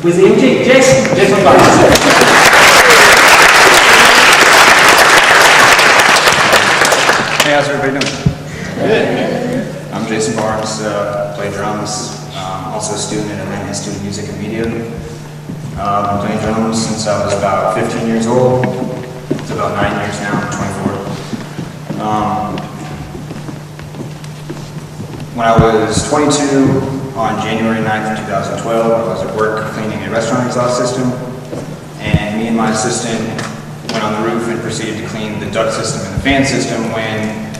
with the amputee, Jason Barnes. Hey, how's everybody doing? Good. I'm Jason Barnes, play drums, also a student at Atlanta Student Music and Media. I've been playing drums since I was about 15 years old. It's about 9 years now, I'm 24. When I was 22, on January 9th, 2012, I was at work cleaning a restaurant exhaust system, and me and my assistant went on the roof and proceeded to clean the duct system and the fan system when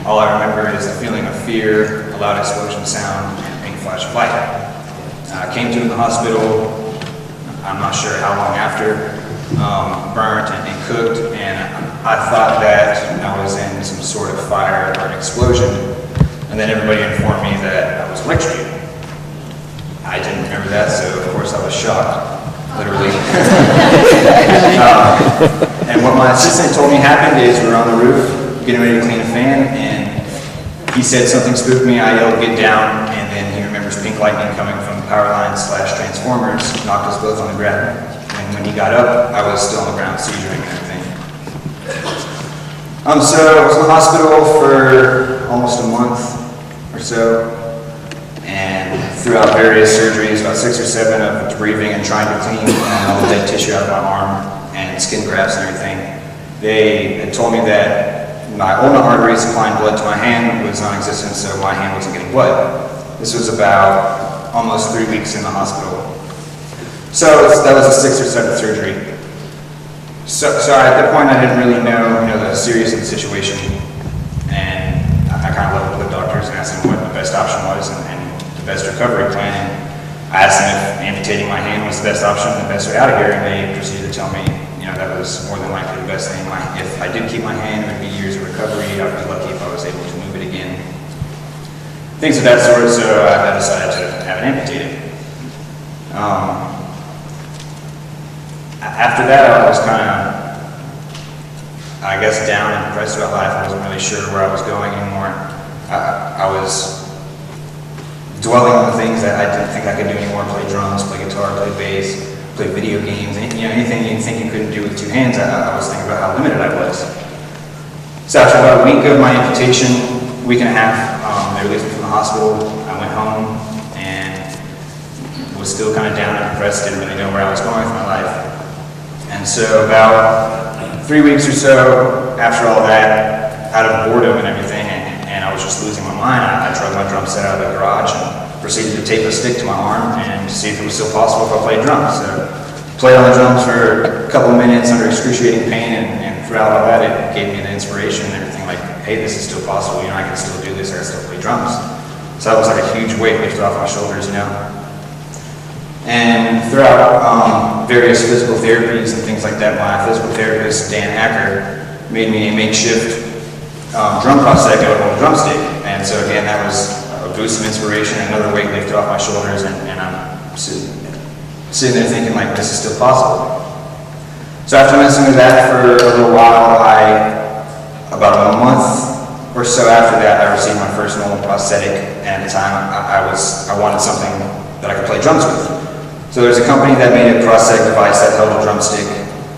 all I remember is the feeling of fear, a loud explosion sound, and a pink flash of light. I came to in the hospital, I'm not sure how long after, burnt and cooked, and I thought that I was in some sort of fire or an explosion, and then everybody informed me that I was electrocuted. I didn't remember that, so of course I was shocked, literally. And what my assistant told me happened is we were on the roof, getting ready to clean a fan, and he said something spooked me. I yelled, "Get down," and then he remembers pink lightning coming from the power lines / transformers, knocked us both on the ground. And when he got up, I was still on the ground, seizuring and everything. So I was in the hospital for almost a month or so, and throughout various surgeries, about 6 or 7 of debriefing and trying to clean all the dead tissue out of my arm and skin grafts and everything, they had told me that my ulnar artery supplying blood to my hand was non-existent, so my hand wasn't getting blood. This was about almost 3 weeks in the hospital. So that was a 6th or 7th surgery. So at that point, I didn't really know the seriousness of the situation, and I kind of leveled with the doctors and asked them what the best option was and the best recovery plan. And I asked them if amputating my hand was the best option, the best way out of here, and they proceeded to tell me, that was more than likely the best thing. If I did keep my hand, it would be years of recovery. I would be lucky if I was able to move it again. Things of that sort, so I decided to have it amputated. After that, I was kind of, I guess, down and depressed about life. I wasn't really sure where I was going anymore. I was dwelling on the things that I didn't think I could do anymore: play drums, play guitar, play bass, play video games, anything you think you couldn't do with 2 hands. I was thinking about how limited I was. So after about a week of my amputation, week and a half, they released me from the hospital. I went home and was still kind of down and depressed, didn't really know where I was going with my life. And so about 3 weeks or so after all that, out of boredom and everything, and I was just losing my mind, I drug my drum set out of the garage and proceeded to tape a stick to my arm and to see if it was still possible if I played drums. So played on the drums for a couple of minutes under excruciating pain, and throughout all that, it gave me the inspiration and everything like, hey, this is still possible, I can still do this, I can still play drums. So that was like a huge weight lifted off my shoulders, And throughout various physical therapies and things like that, my physical therapist, Dan Acker, made me a makeshift drum prosthetic out of a drumstick. And so again, that was a boost of inspiration, another weight lifted off my shoulders, and I'm sitting there thinking like, this is still possible. So after messing with that for a little while, about a month or so after that, I received my first normal prosthetic, and at the time I wanted something that I could play drums with. So there's a company that made a prosthetic device that held a drumstick,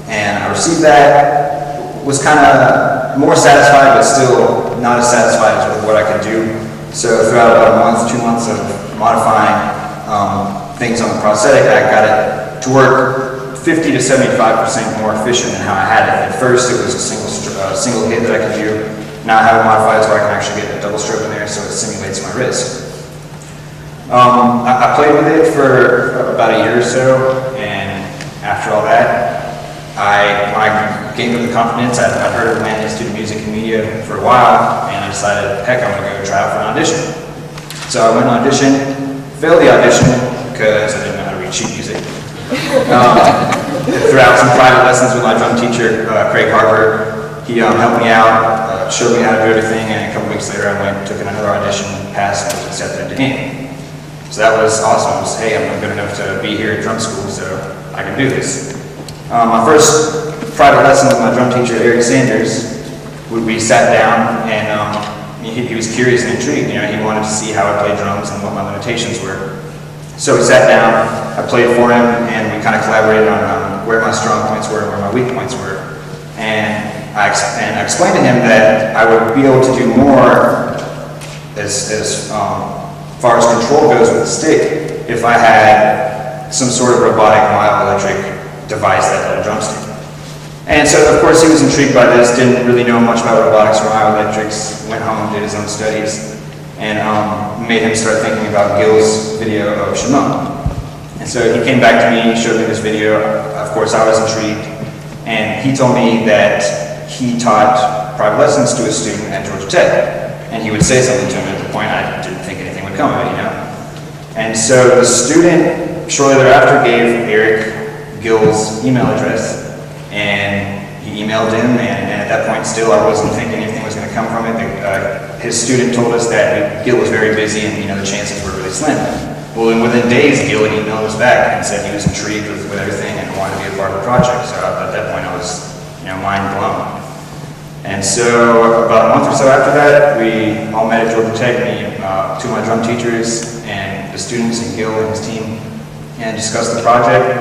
and I received that, was kind of more satisfied, but still not as satisfied as with what I could do. So throughout about a month, 2 months of modifying things on the prosthetic, I got it to work 50 to 75% more efficient than how I had it. At first, it was a single hit that I could do. Now I have it modified so I can actually get a double stroke in there, so it simulates my wrist. I played with it for about a year or so, and after all that, when I gained the confidence, I'd heard of Atlanta Student Music and Media for a while, and I decided, heck, I'm going to go try out for an audition. So I went on audition, failed the audition because I didn't know how to read sheet music. Throughout some private lessons with my drum teacher, Craig Harper, he helped me out, showed me how to do everything, and a couple weeks later I went, took another audition, passed, and was accepted into AIM. So that was awesome. It was, hey, I'm good enough to be here at drum school, so I can do this. My first private lesson with my drum teacher, Eric Sanders, we sat down, and he was curious and intrigued. He wanted to see how I played drums and what my limitations were. So we sat down, I played for him, and we kind of collaborated on where my strong points were and where my weak points were. And I explained to him that I would be able to do more as far as control goes with the stick if I had some sort of robotic myoelectric device that had a drumstick. And so, of course, he was intrigued by this, didn't really know much about robotics or myoelectrics, went home, did his own studies, and made him start thinking about Gil's video of Shimon. And so he came back to me, showed me this video. Of course, I was intrigued, and he told me that he taught private lessons to a student at Georgia Tech, and he would say something to him at the point I didn't think anything would come of it, you know. And so the student shortly thereafter gave Eric Gil's email address, and he emailed him, and at that point still I wasn't thinking anything was going to come from it. His student told us that Gil was very busy and, you know, the chances were really slim. Well, then within days, Gil had emailed us back and said he was intrigued with everything and wanted to be a part of the project. So at that point I was, you know, mind blown. And so about a month or so after that, we all met at Georgia Tech, me, two of my drum teachers and the students and Gil and his team, and discussed the project,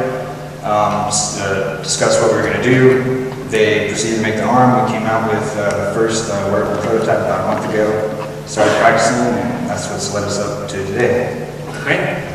discussed what we were going to do. They proceeded to make the arm. We came out with the first wearable prototype about a month ago, started practicing, and that's what's led us up to today. Great.